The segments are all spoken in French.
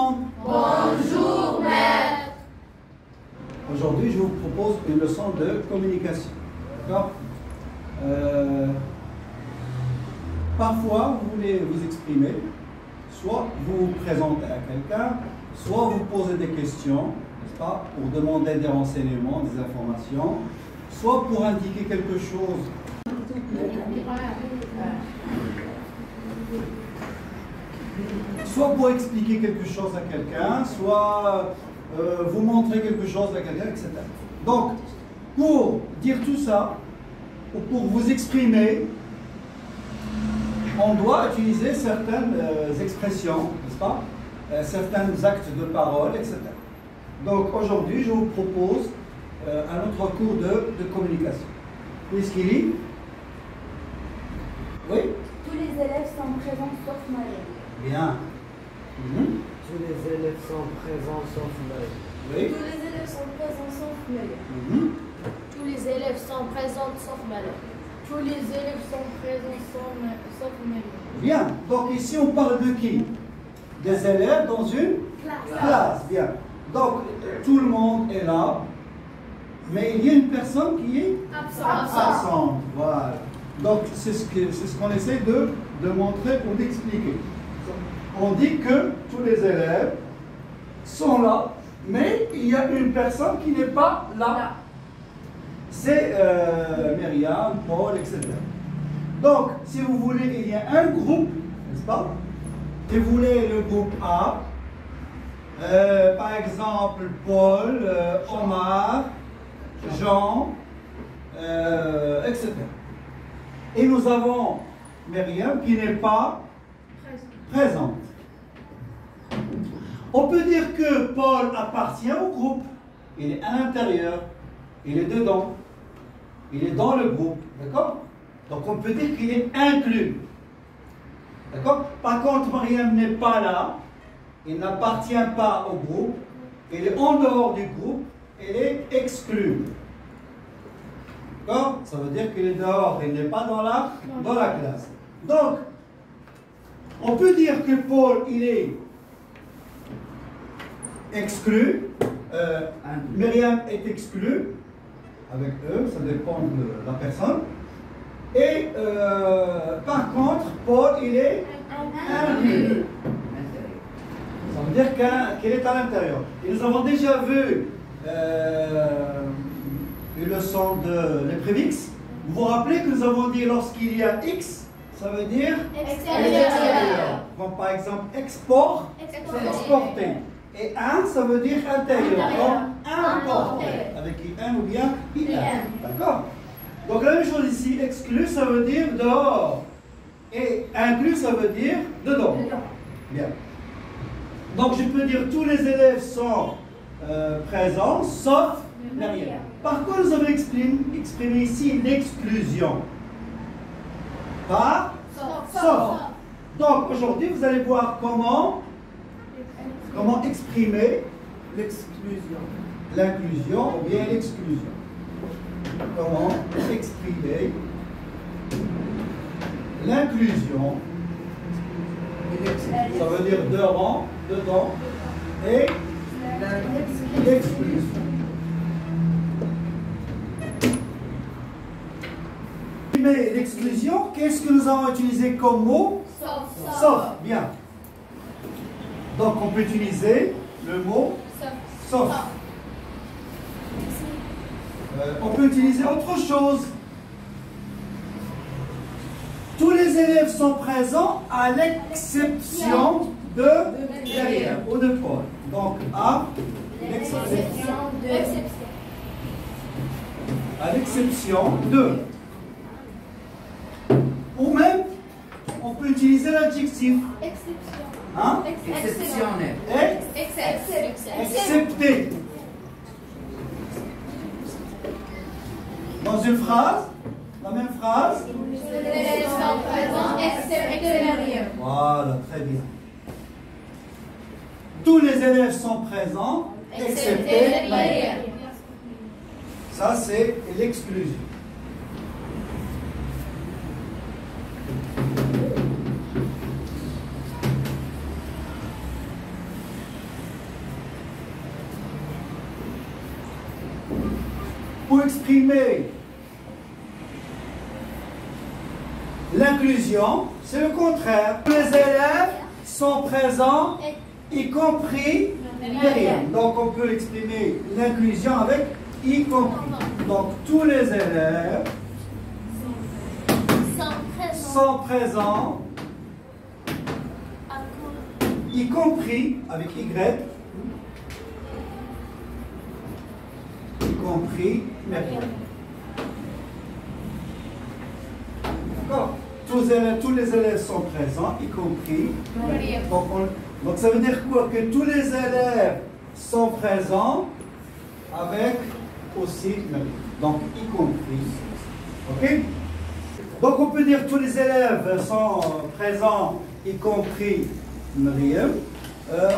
monde. Bonjour, maître. Aujourd'hui, je vous propose une leçon de communication. D'accord? Parfois, vous voulez vous exprimer, soit vous vous présentez à quelqu'un, soit vous posez des questions, n'est-ce pas, pour demander des renseignements, des informations, soit pour indiquer quelque chose. Soit pour expliquer quelque chose à quelqu'un, soit vous montrer quelque chose à quelqu'un, etc. Donc, pour dire tout ça, ou pour vous exprimer, on doit utiliser certaines expressions, n'est-ce pas? Certains actes de parole, etc. Donc, aujourd'hui, je vous propose un autre cours de communication. Puisqu'il dit? Oui? Tous les élèves sont présents sauf Marie. Bien. Tous les élèves sont présents sauf Marie. Oui? Tous les élèves sont présents sauf Marie. Tous les élèves sont présents sauf Malheur. Tous les élèves sont présents sauf Marie. Bien. Donc ici, on parle de qui? Des élèves dans une classe. Bien. Donc, tout le monde est là, mais il y a une personne qui est absente. Voilà. Donc, c'est ce qu'on essaie de montrer ou d'expliquer. On dit que tous les élèves sont là, mais il y a une personne qui n'est pas là. C'est Myriam, Paul, etc. Donc, si vous voulez, il y a un groupe, n'est-ce pas? Et vous voulez le groupe A, par exemple, Paul, Omar, Jean, etc. Et nous avons Myriam qui n'est pas présente. On peut dire que Paul appartient au groupe. Il est à l'intérieur. Il est dedans. Il est dans le groupe. D'accord? Donc on peut dire qu'il est inclus. D'accord? Par contre, Myriam n'est pas là. Il n'appartient pas au groupe. Il est en dehors du groupe. Il est exclu. D'accord? Ça veut dire qu'il est dehors. Il n'est pas dans la classe. Donc, on peut dire que Paul, il est exclu. Myriam est exclue. Avec eux, ça dépend de la personne. Et par contre, Paul, il est inclus. Ça veut dire qu'il est à l'intérieur. Et nous avons déjà vu une leçon de les préfixes. Vous vous rappelez que nous avons dit lorsqu'il y a X, ça veut dire extérieur. Comme par exemple export, exporter. Et un, ça veut dire intérieur. Donc importer. Avec IN ou bien IN. D'accord? Donc la même chose ici, exclu, ça veut dire dehors. Et inclus, ça veut dire dedans. Bien. Donc je peux dire tous les élèves sont présents, sauf Myriam. Par contre, nous avons exprimé ici l'exclusion. Par sauf. Donc aujourd'hui, vous allez voir comment exprimer l'exclusion. L'inclusion ou bien l'exclusion. Comment exprimer l'inclusion. Ça veut dire dedans et l'exclusion. Mais l'exclusion, qu'est-ce que nous avons utilisé comme mot? Sauf. Bien. Donc on peut utiliser le mot sauf. On peut utiliser autre chose. Tous les élèves sont présents à l'exception de Myriam ou de Paul. Donc à l'exception de. Ou même, on peut utiliser l'adjectif. Hein? Exceptionnel. Excepté. Dans une phrase, la même phrase. Les élèves sont présents excepté Myriam. Voilà, très bien. Tous les élèves sont présents, excepté Myriam. Ça, c'est l'exclusion. pour exprimer l'inclusion, c'est le contraire. Tous les élèves sont présents, y compris Myriam. Donc on peut exprimer l'inclusion avec y compris. Donc tous les élèves sont présents, y compris avec Y, y compris Myriam. D'accord? Tous les élèves sont présents, y compris Myriam. Donc ça veut dire quoi? Que tous les élèves sont présents avec aussi Myriam. Donc y compris. Ok? Donc on peut dire tous les élèves sont présents, y compris Myriam.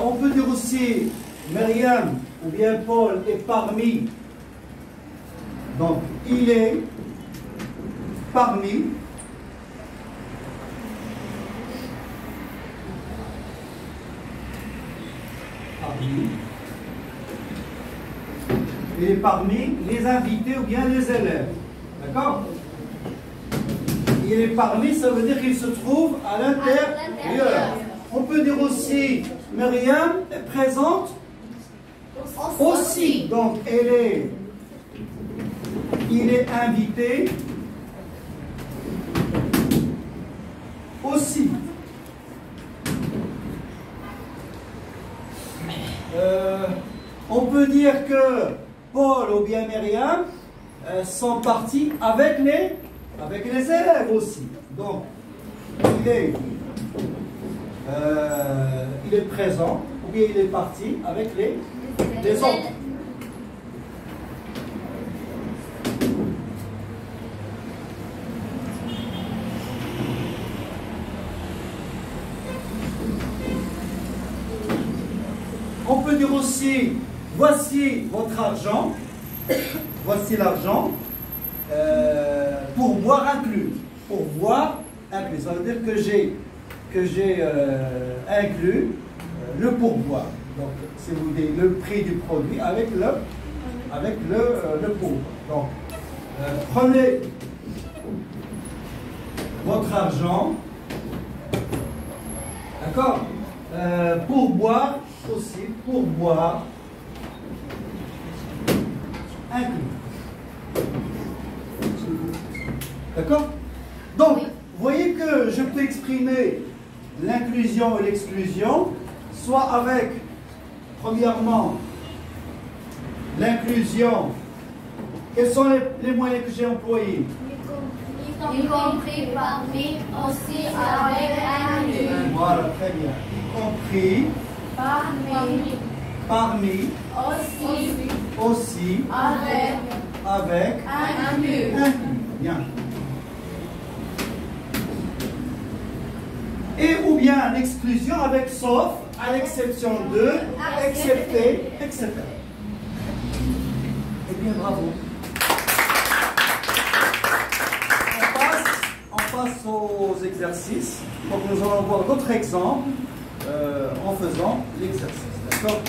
On peut dire aussi Myriam ou bien Paul est parmi. Donc il est parmi. Il est parmi les invités ou bien les élèves. D'accord? Il est parmi, ça veut dire qu'il se trouve à l'intérieur. On peut dire aussi, Myriam est présente aussi. Donc, il est invité aussi. On peut dire que Paul ou bien Myriam sont partis avec les élèves aussi. Donc, il est présent ou bien il est parti avec les autres. On peut dire aussi, voici votre argent, voici l'argent, pourboire inclus. Pourboire inclus, ça veut dire que j'ai inclus le pourboire. Donc, si vous voulez, le prix du produit avec le pourboire. Donc, prenez votre argent, d'accord, pourboire aussi, pourboire inclus. D'accord? Donc, vous voyez que je peux exprimer l'inclusion et l'exclusion, soit avec, premièrement, l'inclusion. Quels sont les moyens que j'ai employés? Y compris, parmi, aussi, avec, inclus. Voilà, très bien. Y compris, parmi, aussi, avec, inclus. Bien. Et ou bien l'exclusion avec sauf, à l'exception de, excepté, etc. Eh bien, bravo. On passe aux exercices. Donc nous allons voir d'autres exemples en faisant l'exercice. D'accord?